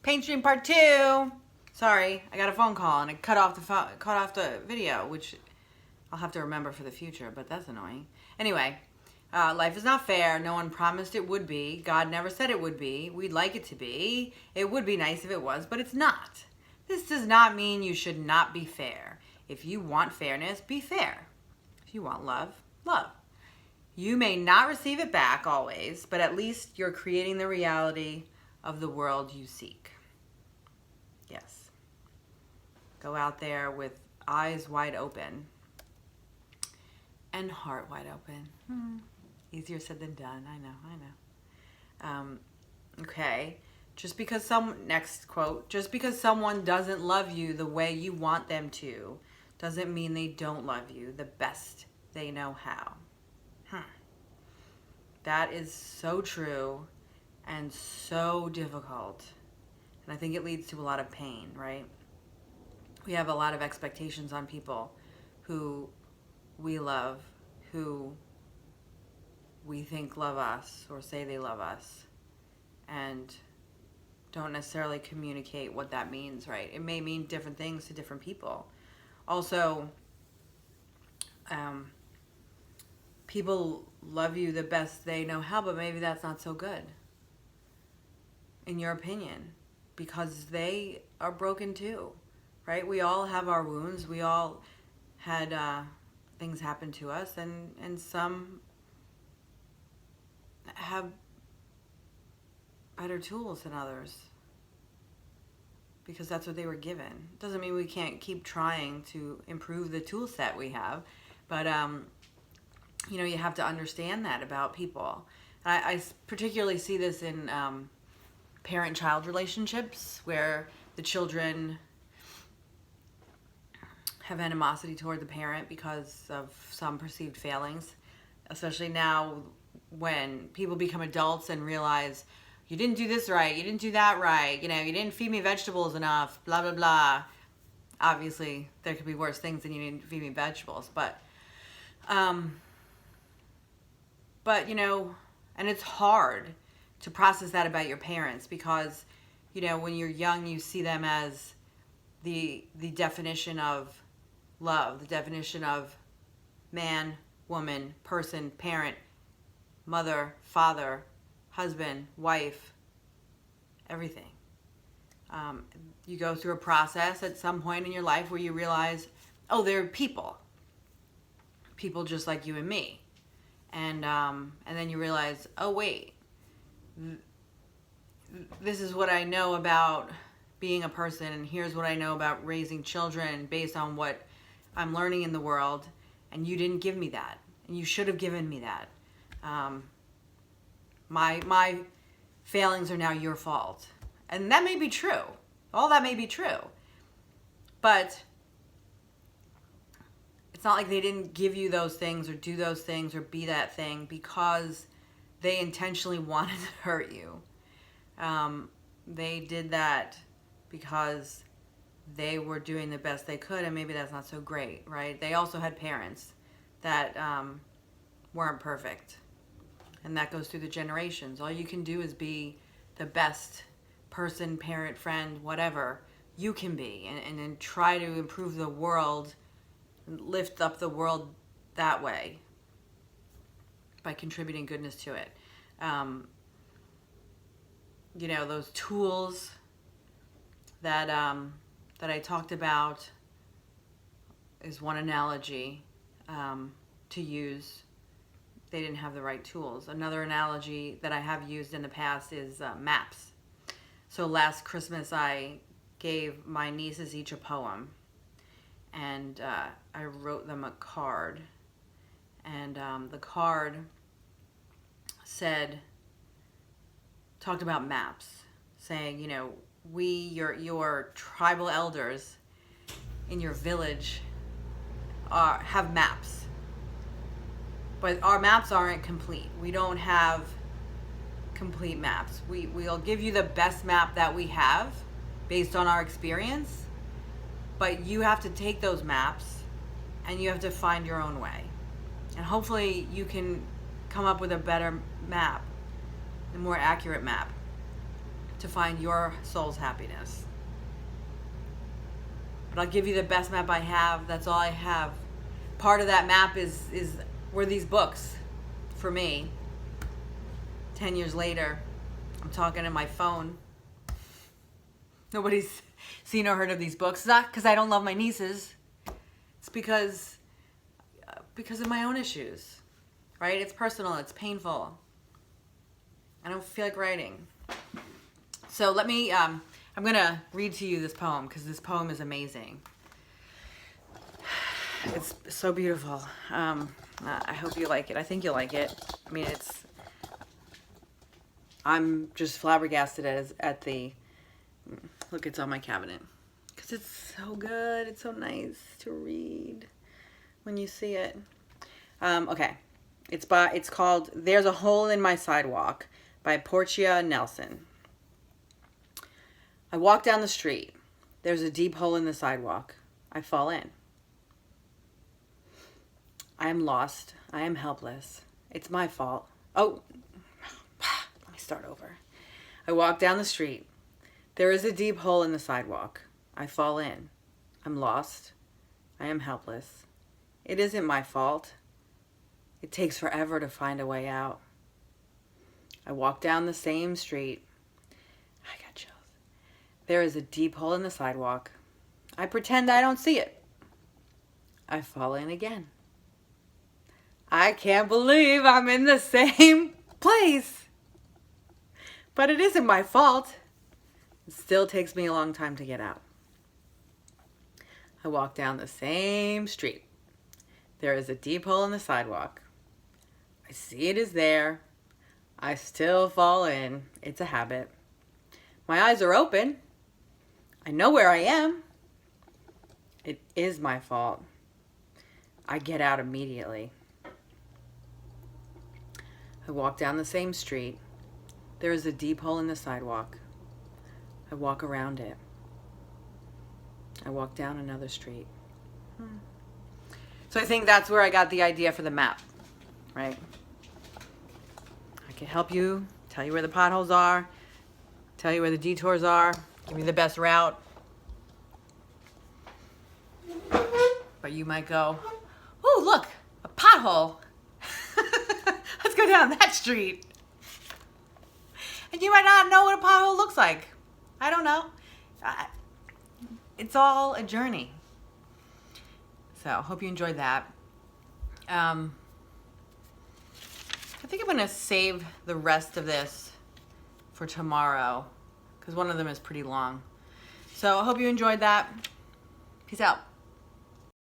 Pain Stream Part 2. Sorry, I got a phone call and it cut off the video, which I'll have to remember for the future, but that's annoying. Anyway, life is not fair. No one promised it would be. God never said it would be. We'd like it to be. It would be nice if it was, but it's not. This does not mean you should not be fair. If you want fairness, be fair. If you want love, love. You may not receive it back always, but at least you're creating the reality of the world you seek. Yes. Go out there with eyes wide open and heart wide open. Easier said than done. I know. Okay. Next quote, just because someone doesn't love you the way you want them to, doesn't mean they don't love you the best they know how. That is so true and so difficult. And I think it leads to a lot of pain, right? We have a lot of expectations on people who we love, who we think love us or say they love us, and don't necessarily communicate what that means, right? It may mean different things to different people. Also, people love you the best they know how, but maybe that's not so good, in your opinion, because they are broken too, right? We all have our wounds. We all had things happen to us, and some have better tools than others because that's what they were given. Doesn't mean we can't keep trying to improve the tool set we have, but you have to understand that about people. I particularly see this in parent-child relationships where the children have animosity toward the parent because of some perceived failings, especially now when people become adults and realize, you didn't do this right, you didn't do that right, you didn't feed me vegetables enough, blah, blah, blah. Obviously, there could be worse things than you didn't feed me vegetables, but and it's hard to process that about your parents because, when you're young, you see them as the definition of love, the definition of man, woman, person, parent, mother, father, husband, wife, everything. You go through a process at some point in your life where you realize, oh, they're people just like you and me. And then you realize, oh wait, this is what I know about being a person, and here's what I know about raising children based on what I'm learning in the world, and you didn't give me that, and you should have given me that. My failings are now your fault, and that may be true. All that may be true, but it's not like they didn't give you those things or do those things or be that thing because they intentionally wanted to hurt you. They did that because they were doing the best they could, and maybe that's not so great, right? They also had parents that weren't perfect, and that goes through the generations. All you can do is be the best person, parent, friend, whatever you can be, and then try to improve the world, lift up the world that way by contributing goodness to it. Those tools that I talked about is one analogy to use. They didn't have the right tools. Another analogy that I have used in the past is maps. So last Christmas I gave my nieces each a poem, and I wrote them a card, and the card talked about maps, saying, your tribal elders in your village have maps, but our maps aren't complete. We don't have complete maps. We'll give you the best map that we have based on our experience, but you have to take those maps and you have to find your own way. And hopefully you can come up with a better map, a more accurate map. to find your soul's happiness. But I'll give you the best map I have. That's all I have. Part of that map were these books for me. 10 years later, I'm talking in my phone. Nobody's seen or heard of these books. It's not because I don't love my nieces. It's because of my own issues, right? It's personal. It's painful. I don't feel like writing. So let me, I'm going to read to you this poem because this poem is amazing. It's so beautiful. I hope you like it. I think you'll like it. I mean, I'm just flabbergasted at the, look, it's on my cabinet. Because it's so good. It's so nice to read when you see it. Okay. It's called There's a Hole in My Sidewalk by Portia Nelson. I walk down the street. There's a deep hole in the sidewalk. I fall in. I am lost. I am helpless. It's my fault. Oh, let me start over. I walk down the street. There is a deep hole in the sidewalk. I fall in. I'm lost. I am helpless. It isn't my fault. It takes forever to find a way out. I walk down the same street. I got chills. There is a deep hole in the sidewalk. I pretend I don't see it. I fall in again. I can't believe I'm in the same place. But it isn't my fault. It still takes me a long time to get out. I walk down the same street. There is a deep hole in the sidewalk. I see it is there. I still fall in. It's a habit. My eyes are open. I know where I am. It is my fault. I get out immediately. I walk down the same street. There is a deep hole in the sidewalk. I walk around it. I walk down another street. So I think that's where I got the idea for the map, right? I can help you, tell you where the potholes are, tell you where the detours are, give you the best route. But you might go, oh, look, a pothole. Let's go down that street. And you might not know what a pothole looks like. I don't know. It's all a journey. So, hope you enjoyed that. I think I'm going to save the rest of this for tomorrow because one of them is pretty long. So, I hope you enjoyed that. Peace out.